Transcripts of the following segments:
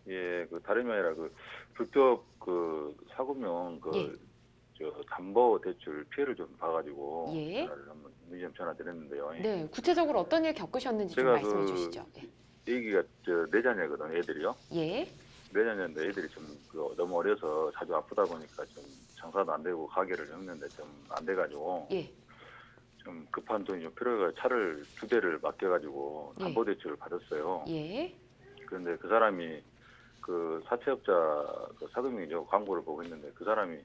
예, 그 다름이 아니라 그 불법 그 사금융 예. 저 담보 대출 피해를 좀 봐가지고 예. 전화를 한번 문의점 전화드렸는데요. 네. 구체적으로 어떤 일 겪으셨는지 좀 제가 말씀해 주시죠. 예. 애기가 네 자녀거든, 애들이요. 예. 네 자녀인데 애들이 좀 너무 어려서 자주 아프다 보니까 좀 장사도 안 되고 가게를 했는데 좀 안 돼가지고 예. 좀 급한 돈이 좀 필요해가 차를 2대를 맡겨가지고 예. 담보대출을 받았어요. 예. 그런데 그 사람이 그 사채업자 그 사금융이죠. 광고를 보고 있는데 그 사람이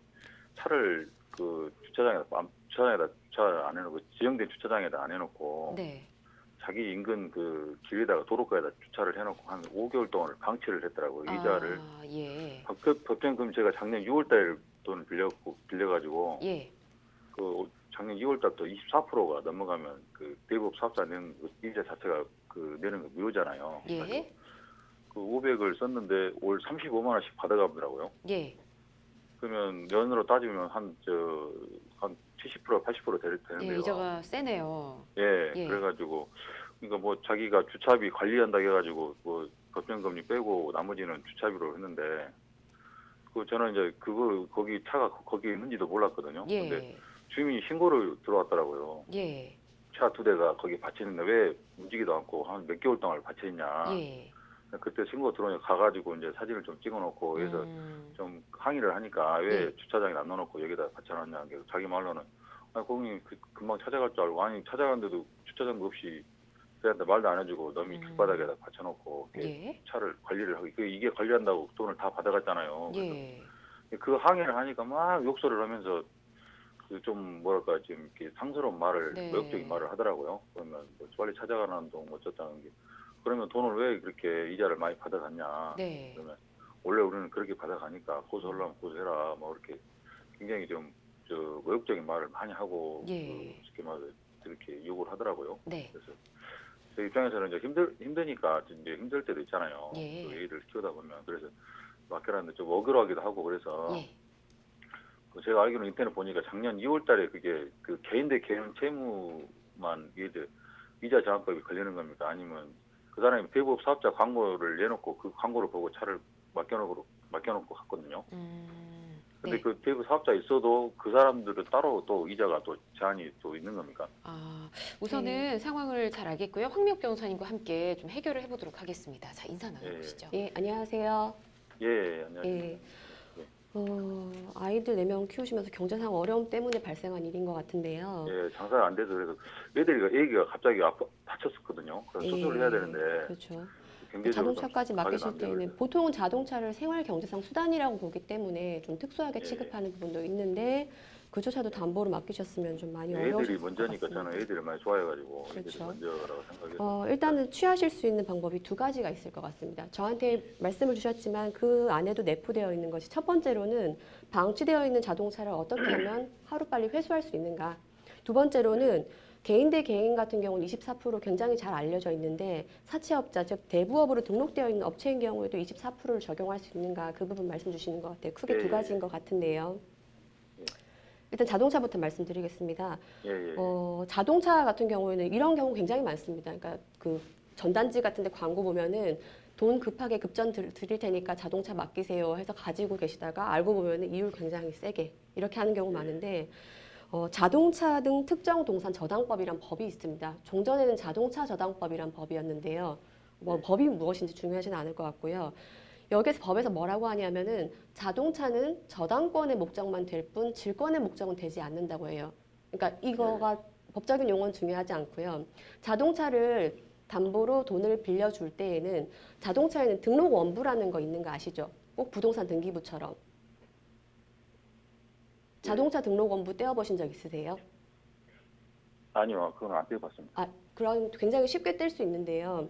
차를 그 주차장에다 주차를 안 해놓고 지정된 주차장에다 안 해놓고 네. 자기 인근 그 길에다가 도로가에다 주차를 해놓고 한 5개월 동안을 방치를 했더라고요. 이자를. 아, 예. 법정금 제가 작년 6월달에 돈을 빌려가지고 예. 그 작년 2월달부터 24%가 넘어가면 그 대부업 사업자 내는 그 이자 자체가 그 내는 거 무효잖아요. 예. 그 500을 썼는데 올 35만 원씩 받아가더라고요. 예. 그러면 연으로 따지면 한 70% 80% 예, 되는데요. 이자가 세네요. 예, 예. 그래가지고 그러니까 뭐 자기가 주차비 관리한다 해가지고 뭐 법정금리 빼고 나머지는 주차비로 했는데 그 저는 이제 거기 차가 거기 있는지도 몰랐거든요. 근데 예. 주민이 신고를 들어왔더라고요. 예. 차 2대가 거기 받쳐있는데 왜 움직이도 않고 한 몇 개월 동안 받쳐있냐. 예. 그때 신고 들어오니까 가가지고 이제 사진을 좀 찍어놓고 해서 좀 항의를 하니까 왜 예. 주차장에 안 넣어놓고 여기다 받쳐놨냐. 자기 말로는 고객님 금방 찾아갈 줄 알고 아니 찾아갔는데도 주차장도 없이 그한테 말도 안 해주고 너미 길바닥에다 받쳐놓고 예. 차를 관리를 하고 이게 관리한다고 돈을 다 받아갔잖아요. 그래서 예. 그 항의를 하니까 막 욕설을 하면서 그 좀 뭐랄까 좀 이렇게 상스러운 말을 네. 모욕적인 말을 하더라고요. 그러면 뭐 빨리 찾아가는 동 어쩌다는 게 그러면 돈을 왜 그렇게 이자를 많이 받아갔냐. 네. 그러면 원래 우리는 그렇게 받아가니까 고소하려면 고소해라. 뭐 이렇게 굉장히 좀 모욕적인 말을 많이 하고 예. 쉽게 말해 이렇게 욕을 하더라고요. 네. 그래서 제 입장에서는 이제 힘드니까 이제 힘들 때도 있잖아요. 예. 그 애를 키우다 보면 그래서 맡겨놨는데 좀 억울하기도 하고 그래서 예. 제가 알기로는 인터넷 보니까 작년 2월달에 그게 그 개인 대 개인 채무만 이자 저항법이 걸리는 겁니까? 아니면 그 사람이 대부업 사업자 광고를 내놓고 그 광고를 보고 차를 맡겨놓고 갔거든요. 근데 네. 그 대부 사업자 있어도 그 사람들은 따로 또 이자가 또 제한이 또 있는 겁니까? 아, 우선은 상황을 잘 알겠고요. 황미옥 변호사님과 함께 좀 해결을 해보도록 하겠습니다. 자, 인사 나눠보시죠. 예, 안녕하세요. 예, 안녕하십니까. 예. 아이들 4명 키우시면서 경제상 어려움 때문에 발생한 일인 것 같은데요. 예, 장사가 안 돼서 그래서 애기가 갑자기 다쳤었거든요. 그래서 수술을 해야 되는데 그렇죠. 경제적으로 자동차까지 좀 맡기실 가게도 안 되고 때는 보통은 자동차를 생활 경제상 수단이라고 보기 때문에 좀 특수하게 예. 취급하는 부분도 있는데 그조차도 담보로 맡기셨으면 좀 많이 애들이 어려우셨을 것 먼저니까 같습니다. 저는 애들이 많이 좋아해가지고 애들이 그렇죠. 먼저라고 생각해서 일단은 취하실 수 있는 방법이 2가지가 있을 것 같습니다. 저한테 말씀을 주셨지만 그 안에도 내포되어 있는 것이 첫 번째로는 방치되어 있는 자동차를 어떻게 하면 하루빨리 회수할 수 있는가. 두 번째로는 개인 대 개인 같은 경우는 24% 굉장히 잘 알려져 있는데 사채업자, 즉 대부업으로 등록되어 있는 업체인 경우에도 24%를 적용할 수 있는가 그 부분 말씀 주시는 것 같아요. 크게 예, 2가지인 것 같은데요. 일단 자동차부터 말씀드리겠습니다. 예. 자동차 같은 경우에는 이런 경우 굉장히 많습니다. 그러니까 그 전단지 같은 데 광고 보면은 돈 급하게 급전 드릴 테니까 자동차 맡기세요 해서 가지고 계시다가 알고 보면은 이율 굉장히 세게 이렇게 하는 경우 많은데 자동차 등 특정 동산 저당법이란 법이 있습니다. 종전에는 자동차 저당법이란 법이었는데요. 법이 무엇인지 중요하지는 않을 것 같고요. 여기서 법에서 뭐라고 하냐면은 자동차는 저당권의 목적만 될 뿐 질권의 목적은 되지 않는다고 해요. 그러니까 이거가 법적인 용어는 중요하지 않고요. 자동차를 담보로 돈을 빌려줄 때에는 자동차에는 등록 원부라는 거 있는 거 아시죠? 꼭 부동산 등기부처럼. 자동차 등록 원부 떼어보신 적 있으세요? 아니요, 그건 안 떼어봤습니다. 그런 굉장히 쉽게 뗄 수 있는데요.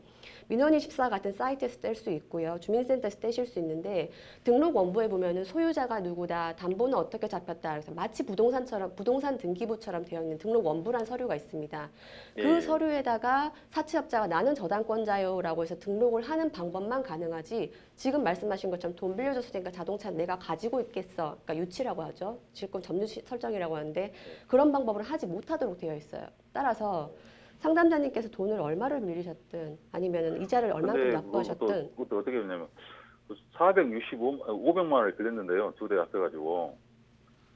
민원24 같은 사이트에서 뗄 수 있고요. 주민센터에서 떼실 수 있는데 등록 원부에 보면은 소유자가 누구다, 담보는 어떻게 잡혔다. 그래서 마치 부동산 등기부처럼 되어 있는 등록 원부란 서류가 있습니다. 그 서류에다가 사채업자가 나는 저당권자요라고 해서 등록을 하는 방법만 가능하지 지금 말씀하신 것처럼 돈 빌려줬을 테니까 자동차 내가 가지고 있겠어. 그러니까 유치라고 하죠. 질권 점유 설정이라고 하는데 그런 방법을 하지 못하도록 되어 있어요. 따라서 상담자님께서 돈을 얼마를 빌리셨든 아니면 이자를 얼마큼 납부하셨든 그것도 어떻게 되냐면 500만 원을 빌렸는데요. 두 대 합해가지고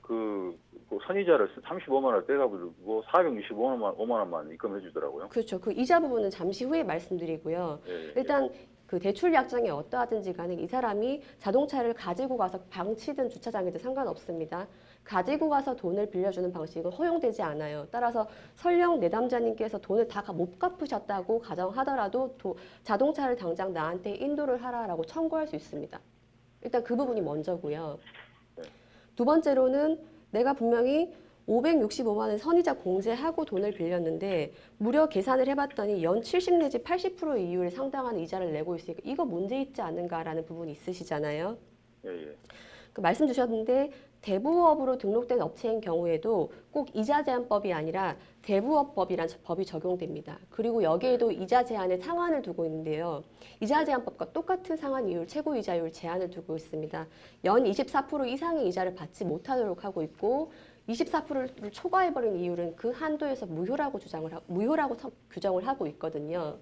그 선이자를 35만 원을 떼가지고 465만 원만 입금해 주더라고요. 그렇죠. 그 이자 부분은 잠시 후에 말씀드리고요. 예, 일단 그 대출 약정이 어떠하든지 간에 이 사람이 자동차를 가지고 가서 방치든 주차장이든 상관없습니다. 가지고 가서 돈을 빌려주는 방식은 허용되지 않아요. 따라서 설령 내담자님께서 돈을 다 못 갚으셨다고 가정하더라도 자동차를 당장 나한테 인도를 하라라고 청구할 수 있습니다. 일단 그 부분이 먼저고요. 두 번째로는 내가 분명히 565만 원 선이자 공제하고 돈을 빌렸는데 무려 계산을 해봤더니 연 70 내지 80%의 이율에 상당한 이자를 내고 있으니까 이거 문제 있지 않은가라는 부분이 있으시잖아요. 예. 그 말씀 주셨는데 대부업으로 등록된 업체인 경우에도 꼭 이자 제한법이 아니라 대부업법이라는 법이 적용됩니다. 그리고 여기에도 이자 제한의 상한을 두고 있는데요. 이자 제한법과 똑같은 상한 이율, 최고 이자율 제한을 두고 있습니다. 연 24% 이상의 이자를 받지 못하도록 하고 있고 24%를 초과해버린 이율은 그 한도에서 무효라고 규정을 하고 있거든요.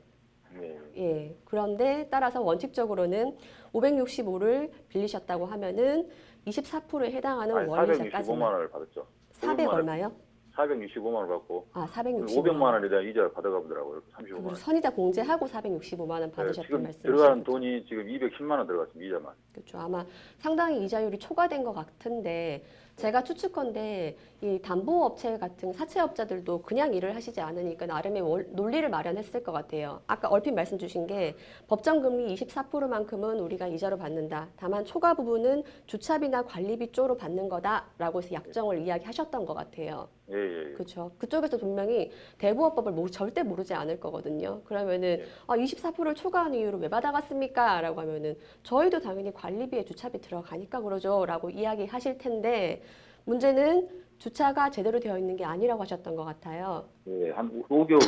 예. 그런데 따라서 원칙적으로는 565를 빌리셨다고 하면은 24%에 해당하는 원리자까지 465만 원을 받았죠. 400 얼마요? 465만 원 받고 465만 500만 원에 대한 이자를 받아가 보더라고요. 35만 그리고 원. 선이자 공제하고 465만 원 받으셨던 지금 말씀이시죠? 들어가는 돈이 지금 210만 원 들어갔습니다. 이자만. 그렇죠. 아마 상당히 이자율이 초과된 것 같은데 제가 추측컨대 이 담보업체 같은 사채업자들도 그냥 일을 하시지 않으니까 나름의 논리를 마련했을 것 같아요. 아까 얼핏 말씀 주신 게 법정금리 24%만큼은 우리가 이자로 받는다. 다만 초과 부분은 주차비나 관리비 쪽으로 받는 거다라고 해서 약정을 이야기하셨던 것 같아요. 예. 그렇죠. 그쪽에서 분명히 대부업법을 절대 모르지 않을 거거든요. 그러면은 24%를 초과한 이유로 왜 받아갔습니까? 라고 하면은 저희도 당연히 관리비에 주차비 들어가니까 그러죠. 라고 이야기하실 텐데 문제는 주차가 제대로 되어 있는 게 아니라고 하셨던 것 같아요. 예, 한 5개월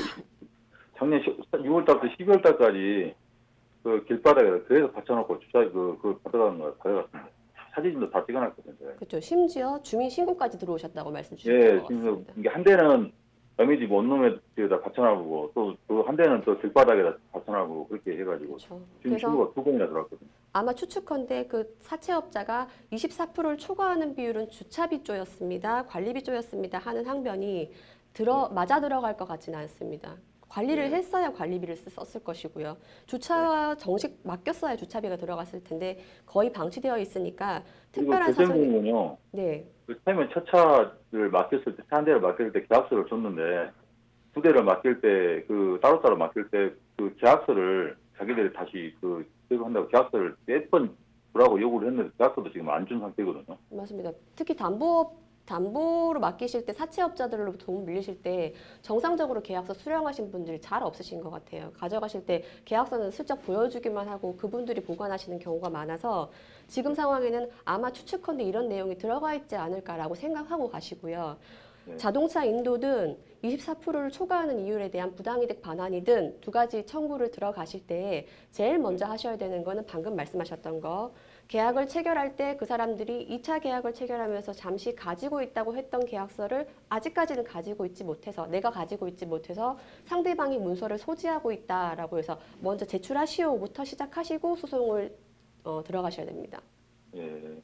작년 6월 달부터 12월 달까지 그 길바닥에 그래서 받쳐놓고 주차 그 받아가는 걸 받아갔습니다. 사진도 다 찍어놨거든요. 그렇죠. 심지어 주민 신고까지 들어오셨다고 말씀 주셨던 예, 것 지금 같습니다. 이게 한 대는 남의 집 원룸에다 받쳐놔보고 또 한 대는 또 길바닥에다 받쳐놔보고 그렇게 해가지고 그렇죠. 지금 그래서 신고가 2건이나 들어왔거든요. 아마 추측컨대 그 사채업자가 24%를 초과하는 비율은 주차비 쪽이었습니다. 관리비 쪽이었습니다. 하는 항변이 맞아 들어갈 것 같지는 않습니다. 관리를 했어야 관리비를 썼을 것이고요. 주차 정식 맡겼어야 주차비가 들어갔을 텐데 거의 방치되어 있으니까 그리고 특별한 사정이 대전공은요. 네. 그 처음에 첫 차를 맡겼을 때, 차 한 대를 맡길 때 계약서를 줬는데, 두 대를 맡길 때, 따로따로 맡길 때, 그 계약서를 자기들이 다시 한다고 계약서를 몇 번 주라고 요구를 했는데, 계약서도 지금 안 준 상태거든요. 맞습니다. 특히 담보로 맡기실 때 사채업자들로 돈 밀리실 때 정상적으로 계약서 수령하신 분들이 잘 없으신 것 같아요. 가져가실 때 계약서는 슬쩍 보여주기만 하고 그분들이 보관하시는 경우가 많아서 지금 상황에는 아마 추측컨대 이런 내용이 들어가 있지 않을까라고 생각하고 가시고요. 네. 자동차 인도든 24%를 초과하는 이율에 대한 부당이득 반환이든 두 가지 청구를 들어가실 때 제일 먼저 하셔야 되는 거는 방금 말씀하셨던 거. 계약을 체결할 때 그 사람들이 2차 계약을 체결하면서 잠시 가지고 있다고 했던 계약서를 아직까지는 내가 가지고 있지 못해서 상대방이 문서를 소지하고 있다라고 해서 먼저 제출하시오부터 시작하시고 소송을 들어가셔야 됩니다. 예.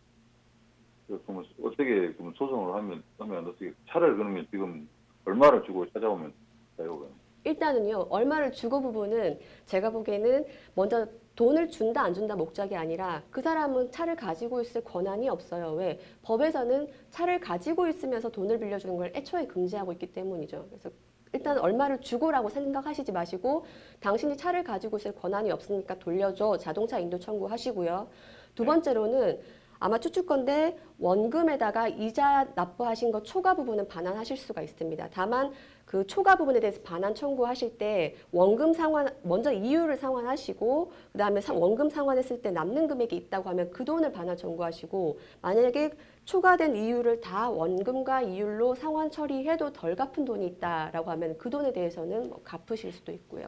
그럼 어떻게 소송을 하면 어떻게 차를 그러면 지금 얼마를 주고 찾아오면 돼요? 일단은요, 얼마를 주고 부분은 제가 보기에는 먼저 돈을 준다 안 준다 목적이 아니라 그 사람은 차를 가지고 있을 권한이 없어요. 왜? 법에서는 차를 가지고 있으면서 돈을 빌려주는 걸 애초에 금지하고 있기 때문이죠. 그래서 일단 얼마를 주고라고 생각하시지 마시고 당신이 차를 가지고 있을 권한이 없으니까 돌려줘. 자동차 인도 청구하시고요. 두 번째로는 아마 추측건데 원금에다가 이자 납부하신 것 초과 부분은 반환하실 수가 있습니다. 다만 그 초과 부분에 대해서 반환 청구하실 때 원금 상환 먼저 이율을 상환하시고 그다음에 원금 상환했을 때 남는 금액이 있다고 하면 그 돈을 반환 청구하시고 만약에 초과된 이율을 다 원금과 이율로 상환 처리해도 덜 갚은 돈이 있다라고 하면 그 돈에 대해서는 갚으실 수도 있고요.